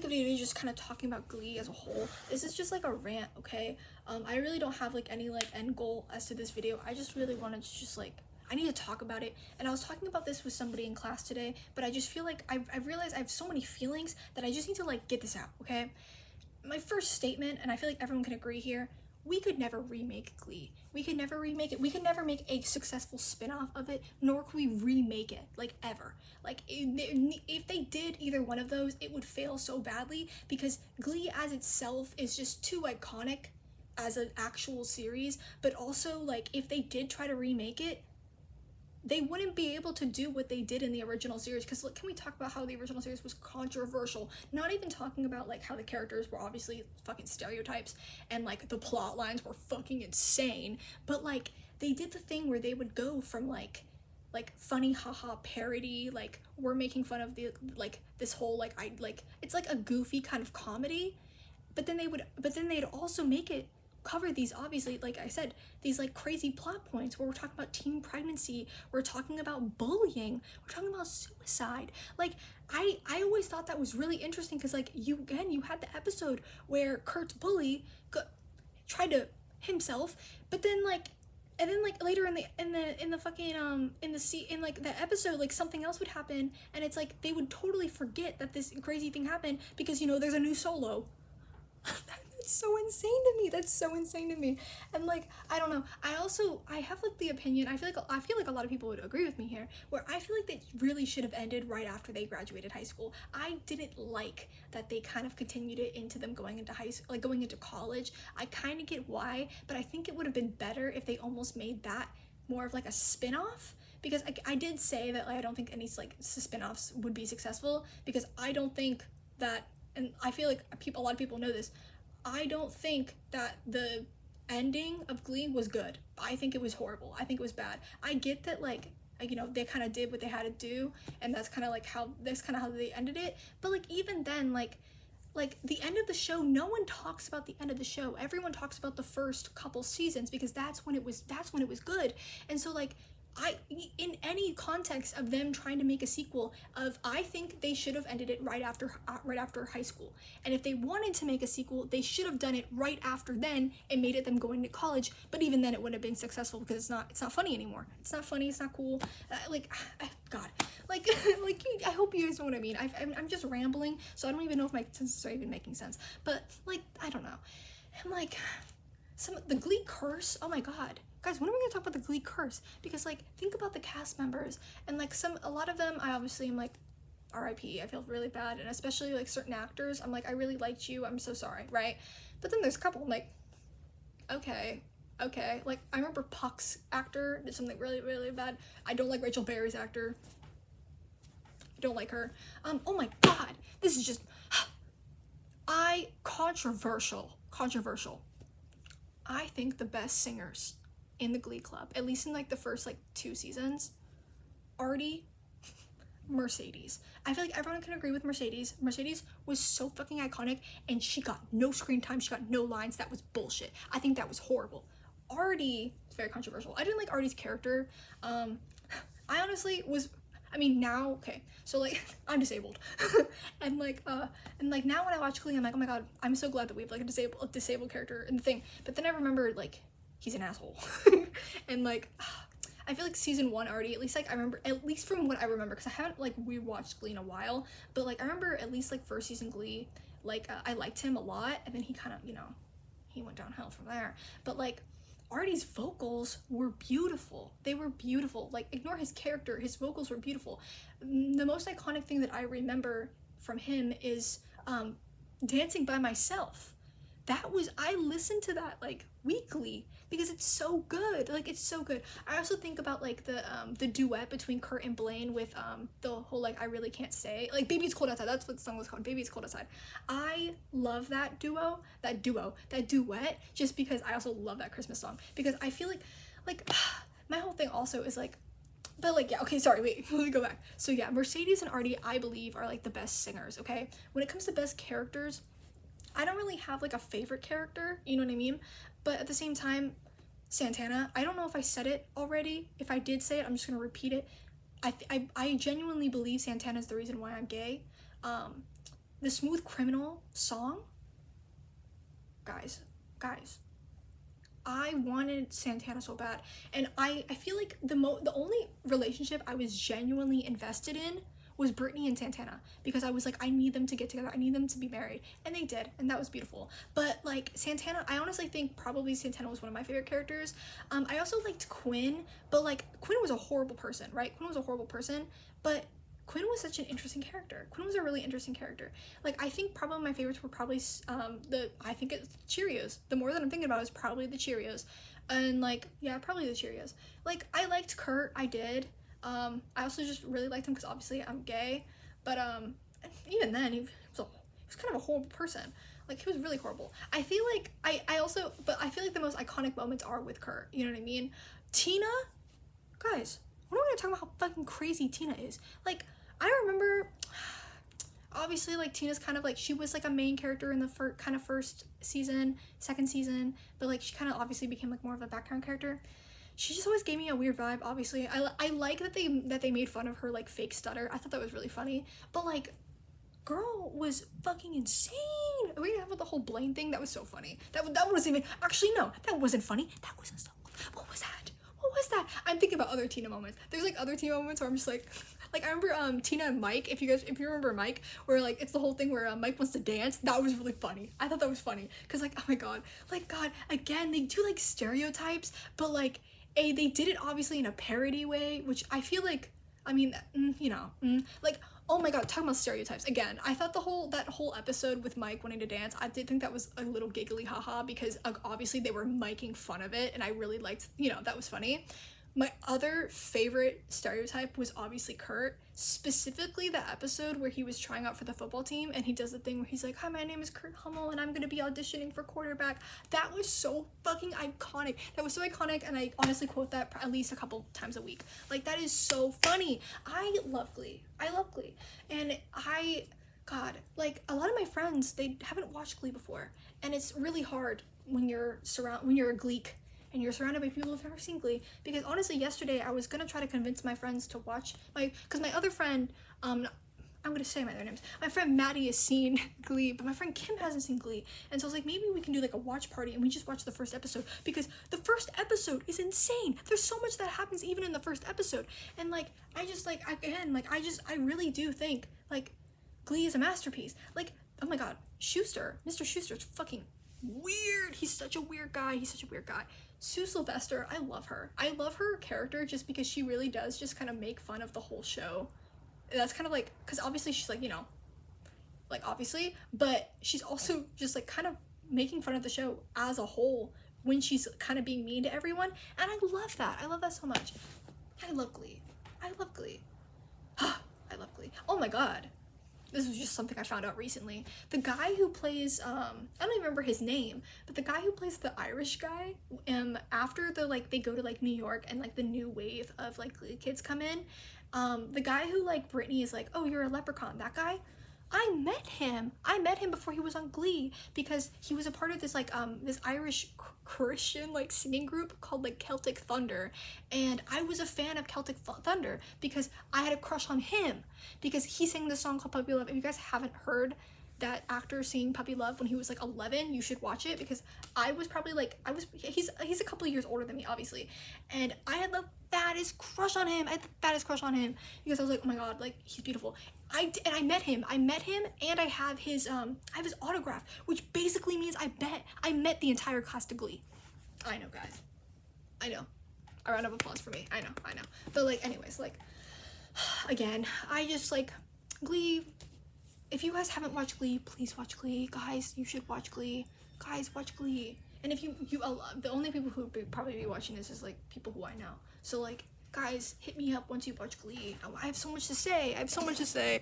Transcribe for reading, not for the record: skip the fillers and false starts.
make a video just kind of talking about Glee as a whole. This is just like a rant, okay? I really don't have like any like end goal as to this video. I just really wanted to just like, I need to talk about it. And I was talking about this with somebody in class today, but I just feel like I've realized I have so many feelings that I just need to like get this out, okay? My first statement, and I feel like everyone can agree here, we could never remake Glee. We could never remake it. We could never make a successful spin-off of it, nor could we remake it, like, ever. Like, if they did either one of those, it would fail so badly, because Glee as itself is just too iconic as an actual series, but also, like, if they did try to remake it, they wouldn't be able to do what they did in the original series. Because look, can we talk about how the original series was controversial? Not even talking about like how the characters were obviously fucking stereotypes and like the plot lines were fucking insane, but like they did the thing where they would go from like funny haha parody, like we're making fun of the like this whole like it's like a goofy kind of comedy, but then they'd also make it cover these, obviously, like I said, these like crazy plot points where we're talking about teen pregnancy, we're talking about bullying, we're talking about suicide. Like I always thought that was really interesting, because like you had the episode where Kurt's bully tried to himself, but then like, and then like later in the fucking in like the episode, like something else would happen, and it's like they would totally forget that this crazy thing happened because, you know, there's a new solo. That's so insane to me. And like, I don't know, I have like the opinion, I feel like a lot of people would agree with me here, where I feel like they really should have ended right after they graduated high school. I didn't like that they kind of continued it into them going into going into college. I kind of get why, but I think it would have been better if they almost made that more of like a spin-off, because I did say that like, I don't think any like spin-offs would be successful, because I don't think that, and I feel like a lot of people know this, I don't think that the ending of Glee was good. I think it was horrible. I think it was bad. I get that, like, you know, they kind of did what they had to do, and that's kind of how they ended it. But like, even then, like the end of the show, no one talks about the end of the show. Everyone talks about the first couple seasons, because that's when it was good. And so like, in any context of them trying to make a sequel of, I think they should have ended it right after high school. And if they wanted to make a sequel, they should have done it right after then and made it them going to college. But even then, it wouldn't have been successful, because it's not funny anymore. It's not funny. It's not cool. God, like I hope you guys know what I mean. I'm just rambling, so I don't even know if my sentences are even making sense. But like, I don't know. And like, the Glee curse. Oh my god. Guys, when are we gonna talk about the Glee curse? Because like, think about the cast members, and like a lot of them, I obviously am like, RIP, I feel really bad, and especially like certain actors, I'm like, I really liked you, I'm so sorry, right? But then there's a couple, I'm like, okay, like I remember Puck's actor did something really, really bad. I don't like Rachel Berry's actor. I don't like her. Oh my god, this is just, controversial. I think the best singers in the Glee Club, at least in like the first like 2 seasons, Artie, Mercedes. I feel like everyone can agree with Mercedes. Mercedes was so fucking iconic, and she got no screen time, she got no lines. That was bullshit. I think that was horrible. Artie, it's very controversial. I didn't like Artie's character. I honestly was, I mean, now, okay, so like, I'm disabled, and like now when I watch Glee, I'm like, oh my god, I'm so glad that we have like a disabled character in the thing. But then I remember, like, he's an asshole. And like, I feel like season 1 already, at least like I remember, at least from what I remember, because I haven't like rewatched Glee in a while, but like I remember at least like first season Glee, like I liked him a lot, and then he kind of, you know, he went downhill from there. But like, Artie's vocals were beautiful. They were beautiful. Like, ignore his character, his vocals were beautiful. The most iconic thing that I remember from him is Dancing by Myself. I listened to that like weekly, because it's so good. Like, it's so good. I also think about like the duet between Kurt and Blaine with the whole like, I really can't say, like, Baby It's Cold Outside. That's what the song was called, Baby It's Cold Outside. I love that duet, just because I also love that Christmas song, because I feel like my whole thing also is like, but like, yeah, okay, sorry, wait, let me go back. So yeah, Mercedes and Artie, I believe, are like the best singers, okay? When it comes to best characters, I don't really have like a favorite character, you know what I mean? But at the same time, Santana, I don't know if I said it already. If I did say it, I'm just gonna repeat it. I genuinely believe Santana's the reason why I'm gay. the Smooth Criminal song, guys, I wanted Santana so bad. And I feel like the only relationship I was genuinely invested in was Brittany and Santana, because I was like, I need them to get together, I need them to be married, and they did, and that was beautiful. But like Santana, I honestly think probably Santana was one of my favorite characters. I also liked Quinn, but like Quinn was a horrible person, right? Quinn was a horrible person, but Quinn was such an interesting character. Quinn was a really interesting character. Like, I think probably my favorites were probably I think it's Cheerios. The more that I'm thinking about it, is probably the Cheerios. And like, yeah, probably the Cheerios. Like, I liked Kurt, I did. I also just really liked him because obviously I'm gay. But even then, he was kind of a horrible person. Like, he was really horrible. I feel like but I feel like the most iconic moments are with Kurt. You know what I mean? Tina, guys, when are we gonna talk about how fucking crazy Tina is? Like, I remember, obviously, like, Tina's kind of like, she was like a main character in the first season, second season, but like she kind of obviously became like more of a background character. She just always gave me a weird vibe. Obviously, I like that they made fun of her like fake stutter. I thought that was really funny. But like, girl was fucking insane. We didn't have the whole Blaine thing. That was so funny. That wasn't even, actually no, that wasn't funny. That wasn't so. What was that? What was that? I'm thinking about other Tina moments. There's like other Tina moments where I'm just like I remember Tina and Mike. If you remember Mike, where like it's the whole thing where Mike wants to dance. That was really funny. I thought that was funny because like, oh my god, like, God, again, they do like stereotypes, but like they did it obviously in a parody way, which I feel like, I mean, like, oh my god, talking about stereotypes again. I thought that whole episode with Mike wanting to dance, I did think that was a little giggly haha, because obviously they were making fun of it, and I really liked, that was funny. My other favorite stereotype was obviously Kurt, specifically the episode where he was trying out for the football team and he does the thing where he's like, hi, my name is Kurt Hummel and I'm gonna be auditioning for quarterback. That was so fucking iconic. That was so iconic, and I honestly quote that at least a couple times a week. Like, that is so funny. I love Glee. And God, like, a lot of my friends, they haven't watched Glee before, and it's really hard when you're a Gleek and you're surrounded by people who've never seen Glee, because honestly, yesterday I was gonna try to convince my friends to watch because my other friend, I'm gonna say my other names. My friend Maddie has seen Glee, but my friend Kim hasn't seen Glee, and so I was like, maybe we can do like a watch party and we just watch the first episode, because the first episode is insane. There's so much that happens even in the first episode, and like, I just like, again, like, I really do think like Glee is a masterpiece. Like, oh my god, Mr. Schuster's fucking weird. He's such a weird guy. Sue Sylvester, I love her. I love her character just because she really does just kind of make fun of the whole show. And that's kind of like, because obviously she's like, like, obviously, but she's also just like kind of making fun of the show as a whole when she's kind of being mean to everyone. And I love that. I love that so much. I love Glee. I love Glee. Oh my god. This was just something I found out recently. The guy who plays, I don't even remember his name, but the guy who plays the Irish guy, after they go to like New York and like the new wave of like Glee kids come in, the guy who like Brittany is like, oh, you're a leprechaun, that guy, I met him before he was on Glee, because he was a part of this like this Irish Christian like singing group called like Celtic Thunder, and I was a fan of Celtic Thunder because I had a crush on him because he sang this song called Puppy Love. If you guys haven't heard that actor sing Puppy Love when he was like 11, you should watch it, because I was probably like, he's a couple of years older than me, obviously, and I had the baddest crush on him. Because I was like, oh my god, like, he's beautiful. I met him, and I have his autograph, which basically means I met the entire cast of Glee. I know, guys. I know. A round of applause for me. I know. But like, anyways, like, again, I just like Glee. If you guys haven't watched Glee, please watch Glee. Guys, you should watch Glee. Guys, watch Glee. And if you the only people who would probably be watching this is like people who I know. So like, guys, hit me up once you watch Glee. I have so much to say.